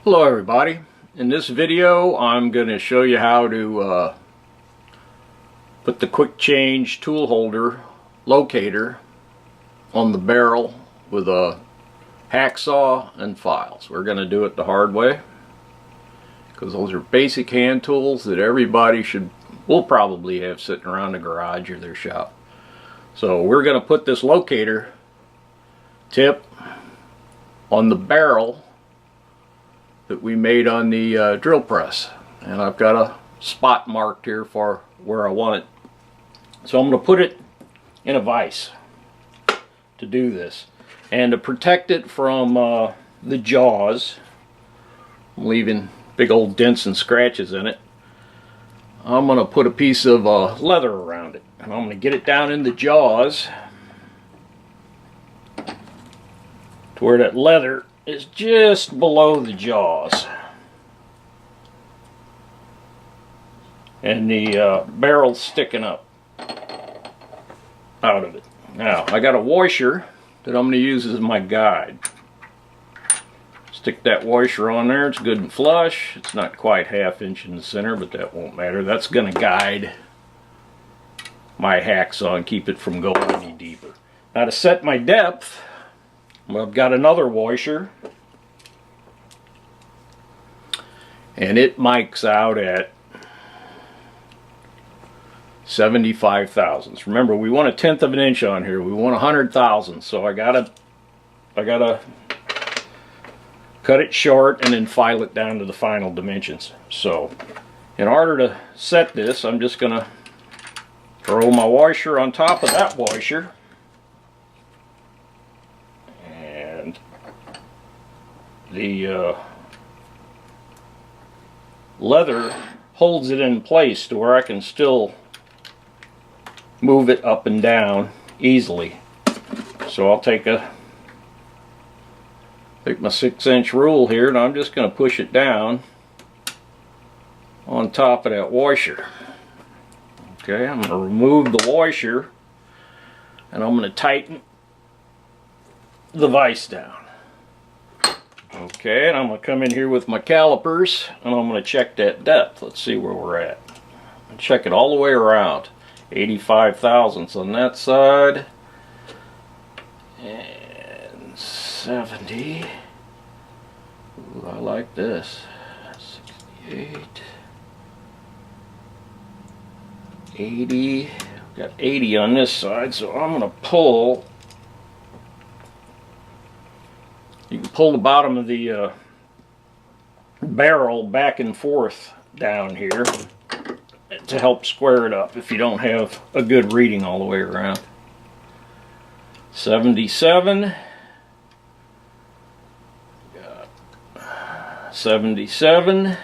Hello everybody. In this video I'm going to show you how to put the quick change tool holder locator on the barrel with a hacksaw and files. We're going to do it the hard way because those are basic hand tools that everybody will probably have sitting around the garage or their shop. So we're going to put this locator tip on the barrel that we made on the drill press, and I've got a spot marked here for where I want it. So I'm going to put it in a vise to do this, and to protect it from the jaws, I'm leaving big old dents and scratches in it. I'm going to put a piece of leather around it, and I'm going to get it down in the jaws to where that leather is just below the jaws, and the barrel's sticking up out of it. Now I got a washer that I'm going to use as my guide. Stick that washer on there. It's good and flush. It's not quite ½ inch in the center, but that won't matter. That's going to guide my hacksaw and keep it from going any deeper. Now to set my depth, I've got another washer, and it mics out at 75 thousandths. Remember, we want 1/10 of an inch on here. We want 100 thousandths. So I gotta cut it short and then file it down to the final dimensions. So in order to set this, I'm just gonna throw my washer on top of that washer. The leather holds it in place to where I can still move it up and down easily. So I'll take my 6-inch rule here, and I'm just going to push it down on top of that washer. Okay, I'm going to remove the washer, and I'm going to tighten the vise down. Okay, and I'm going to come in here with my calipers, and I'm going to check that depth. Let's see where we're at. Check it all the way around. 85 thousandths on that side, and 70. Ooh, I like this. 68, 80. Got 80 on this side, so I'm going to pull. You can pull the bottom of the barrel back and forth down here to help square it up if you don't have a good reading all the way around. 77. 77.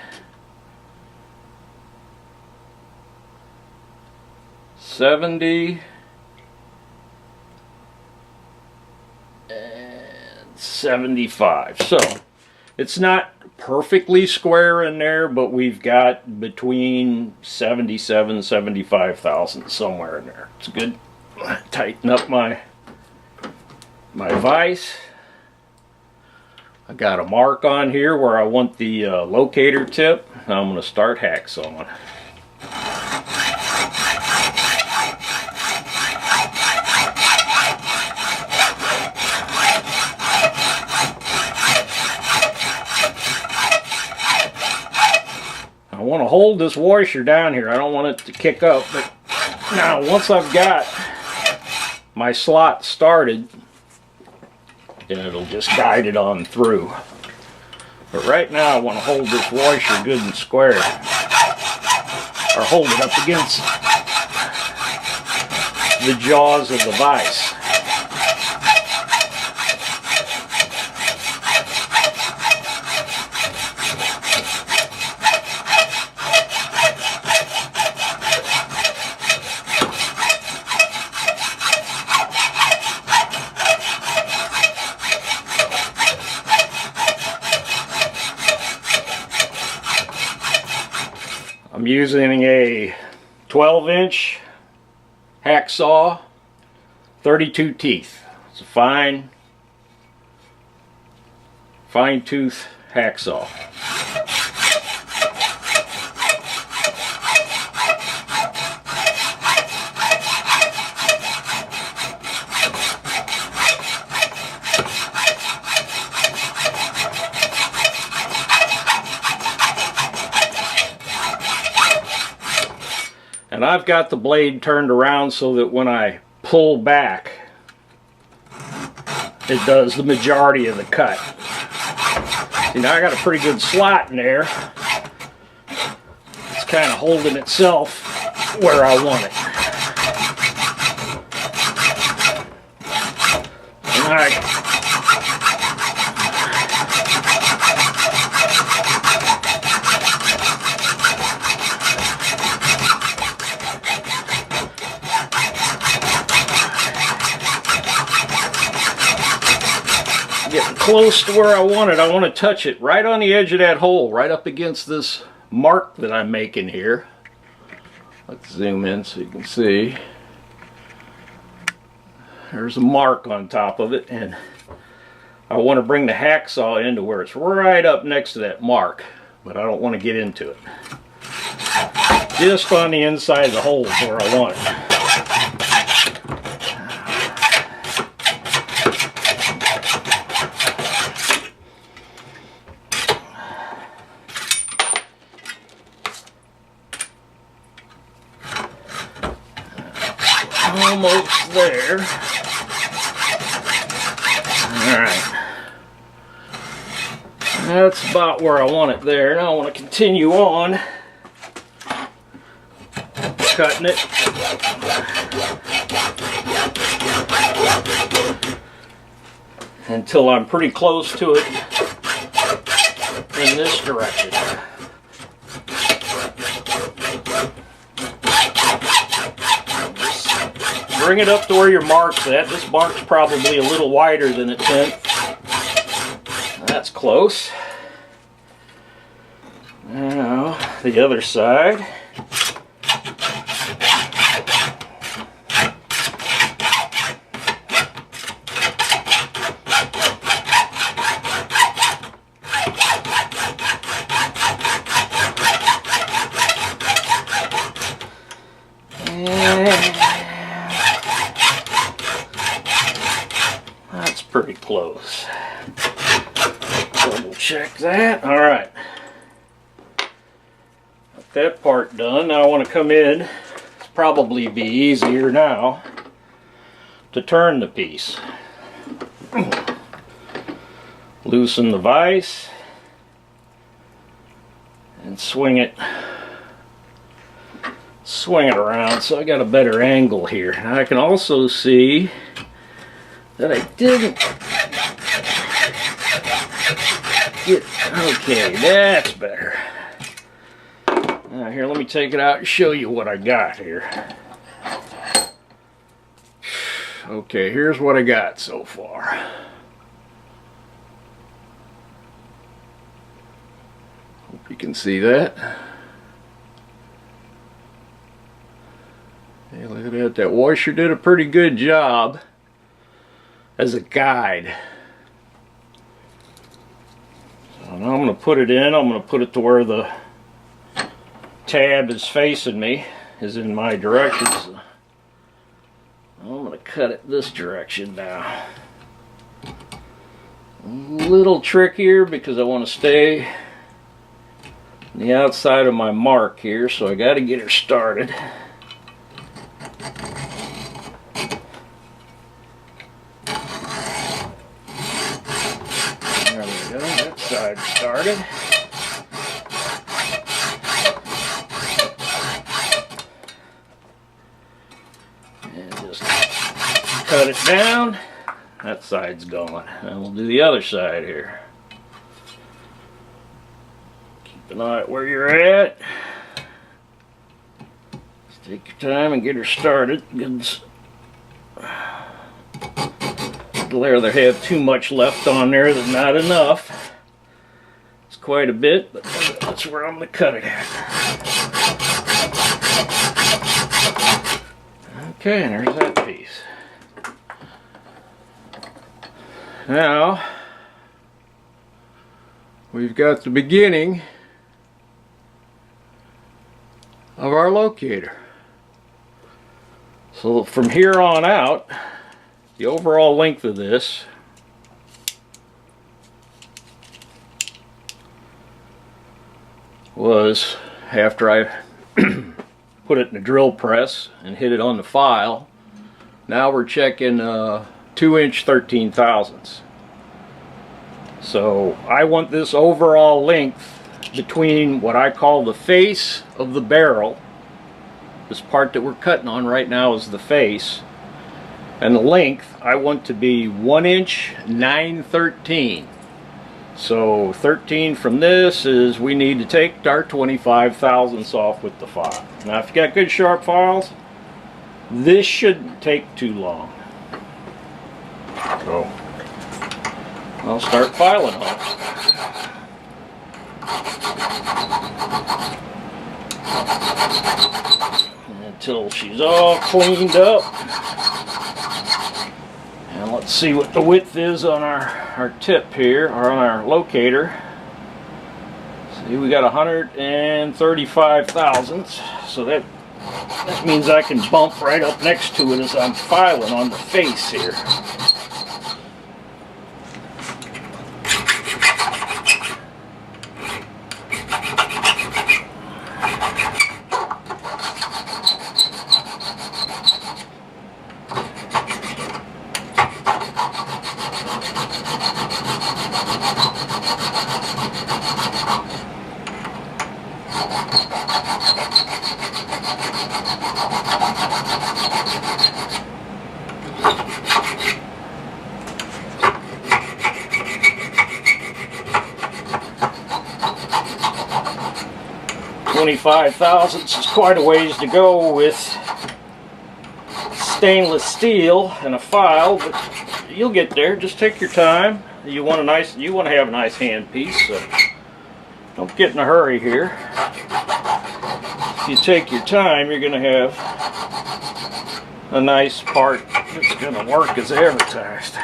70. 75. So it's not perfectly square in there, but we've got between 77 75 thousandths somewhere in there. It's good. Tighten up my vise. I got a mark on here where I want the locator tip. Now I'm going to start hacksawing. I want to hold this washer down here. I don't want it to kick up. But now once I've got my slot started, then it'll just guide it on through. But right now I want to hold this washer good and square, or hold it up against the jaws of the vise. I'm using a 12-inch hacksaw, 32 teeth. It's a fine tooth hacksaw. And I've got the blade turned around so that when I pull back, it does the majority of the cut. See, now I got a pretty good slot in there. It's kind of holding itself where I want it. And getting close to where I want it. I want to touch it right on the edge of that hole, right up against this mark that I'm making here. Let's zoom in so you can see. There's a mark on top of it, and I want to bring the hacksaw into where it's right up next to that mark, but I don't want to get into it. Just on the inside of the hole is where I want it. Almost there. Alright. That's about where I want it there. Now I want to continue on cutting it. Until I'm pretty close to it in this direction. Bring it up to where your mark's at. This mark's probably a little wider than it's in. That's close. Now, the other side. That's pretty close. Double check that. All right. Got that part done. Now I want to come in. It's probably be easier now to turn the piece. Loosen the vise and swing it around so I got a better angle here. Now I can also see that I didn't get, okay, that's better. Now here, let me take it out and show you what I got here. Okay, here's what I got so far. Hope you can see that. Hey, look at that. That washer did a pretty good job as a guide. So now I'm going to put it in. I'm going to put it to where the tab is facing me, is in my direction. So I'm going to cut it this direction now. A little trickier because I want to stay on the outside of my mark here, so I got to get her started. Side started. And just cut it down. That side's gone. And we'll do the other side here. Keep an eye at where you're at. Just take your time and get her started. I'd rather have too much left on there than not enough. Quite a bit, but that's where I'm going to cut it at. Okay, and there's that piece. Now, we've got the beginning of our locator. So from here on out, the overall length of this was, after I put it in the drill press and hit it on the file, now we're checking 2-inch 13/1000s. So I want this overall length between what I call the face of the barrel. This part that we're cutting on right now is the face, and the length I want to be 1-inch 9/13. So 13 from this is, we need to take our 25/1000ths off with the file. Now if you got good sharp files, this shouldn't take too long. So I'll start filing on it. Until she's all cleaned up. And let's see what the width is on our tip here, or on our locator. See, we got 135/1000ths, so that means I can bump right up next to it as I'm filing on the face here. $25,000 is quite a ways to go with stainless steel and a file, but you'll get there. Just take your time. You want to have a nice hand piece, so don't get in a hurry here. If you take your time, you're going to have a nice part that's going to work as advertised.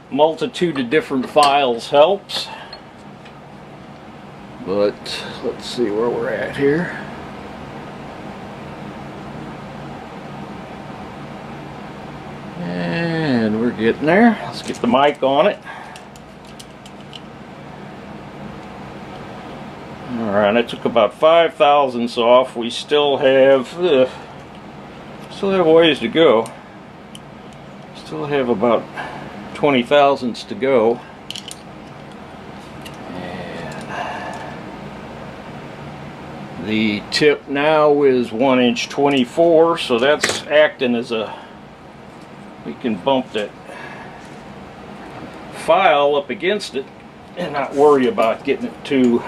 Multitude of different files helps. But let's see where we're at here. And we're getting there. Let's get the mic on it. Alright, I took about 5/1000ths off. We still have a ways to go. Still have about 20/1000ths to go. The tip now is 1-inch 24, so that's acting as a, we can bump that file up against it and not worry about getting it too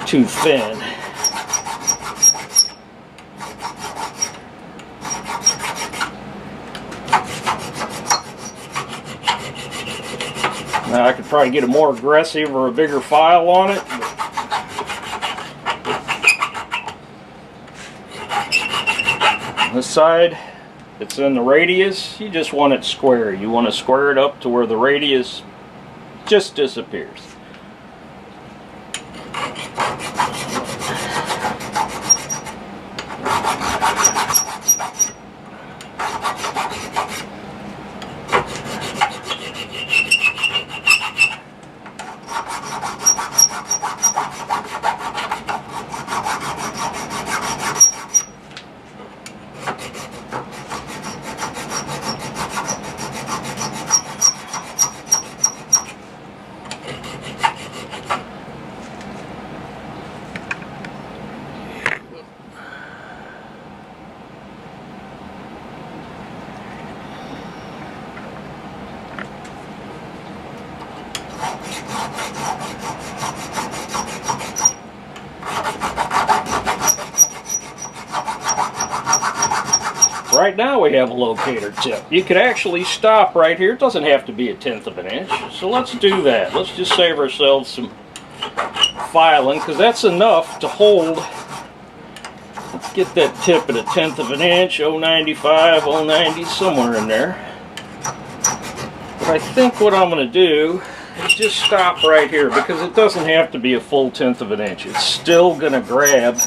thin. Now I could probably get a more aggressive or a bigger file on it. On this side, it's in the radius. You just want it square. You want to square it up to where the radius just disappears. Right now we have a locator tip. You could actually stop right here. It doesn't have to be 1/10 of an inch. So let's do that. Let's just save ourselves some filing, because that's enough to hold. get that tip at 1/10 of an inch, 0.95, 0.90, somewhere in there. But I think what I'm going to do is just stop right here, because it doesn't have to be a full 1/10 of an inch. It's still going to grab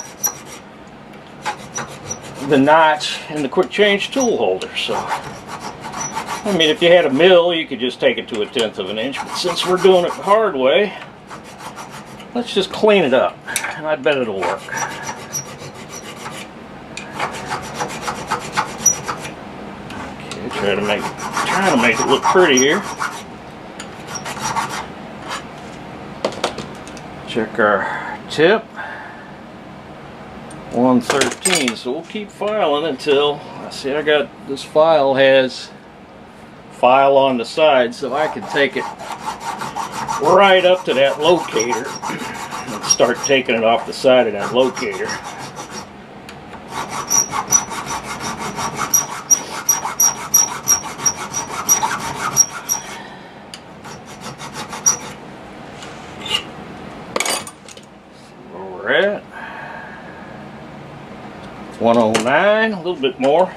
the notch in the quick change tool holder. So, I mean, if you had a mill, you could just take it to 1/10 of an inch. But since we're doing it the hard way, let's just clean it up, and I bet it'll work. Okay, trying to make it look pretty here. Check our tip, 113. So we'll keep filing until I see I got this file has file on the side, so I can take it right up to that locator and start taking it off the side of that locator. Where we're at, 109, a little bit more.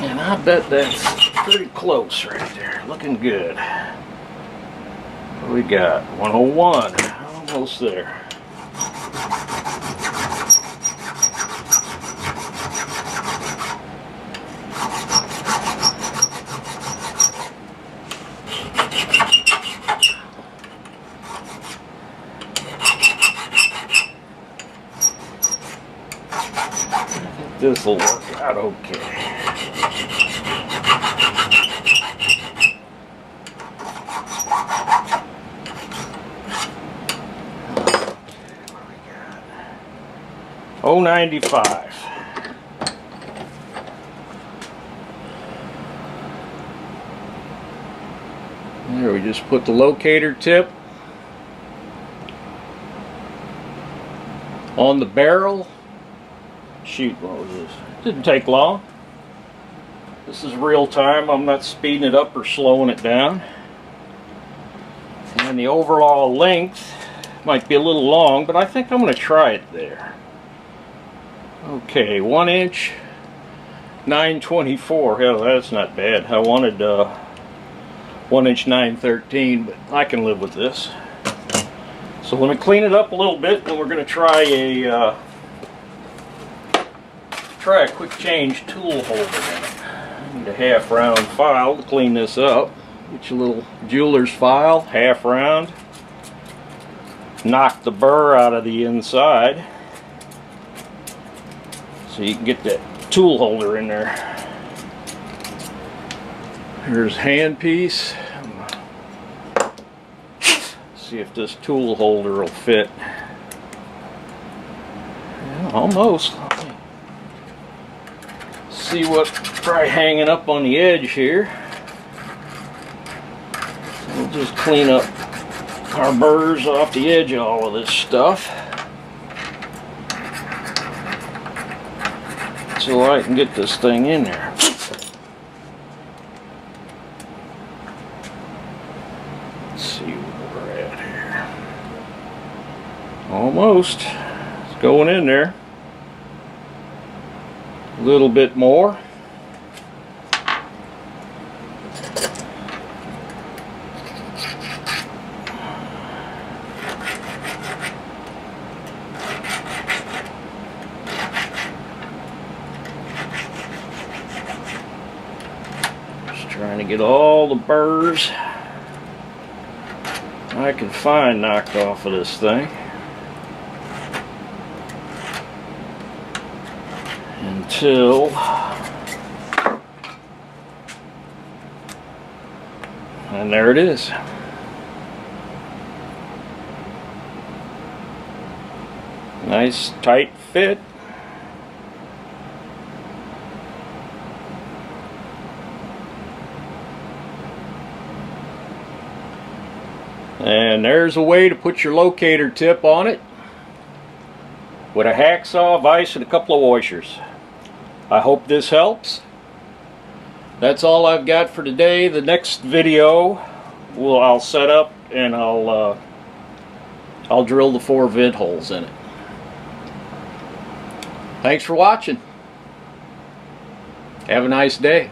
And I bet that's pretty close right there. Looking good. What we got? 101. Almost there. I think this will work out okay. $0.95. There, we just put the locator tip on the barrel. Shoot, what was this? Didn't take long. This is real time. I'm not speeding it up or slowing it down. And the overall length might be a little long, but I think I'm going to try it there. Okay, 1 inch, 924. Hell, that's not bad. I wanted 1 inch, 913, but I can live with this. So let me clean it up a little bit, and we're going to try a quick change tool holder in it. I need a half round file to clean this up. Get your little jeweler's file, half round. Knock the burr out of the inside, so you can get that tool holder in there. Here's handpiece. See if this tool holder will fit. Yeah, almost. See what's probably hanging up on the edge here. So we'll just clean up our burrs off the edge of all of this stuff, so I can get this thing in there. Let's see where we're at here. Almost. It's going in there. A little bit more. Trying to get all the burrs I can find knocked off of this thing until and there it is. Nice tight fit. And there's a way to put your locator tip on it with a hacksaw, vise, and a couple of washers. I hope this helps. That's all I've got for today. The next video, I'll set up and I'll drill the 4 vent holes in it. Thanks for watching. Have a nice day.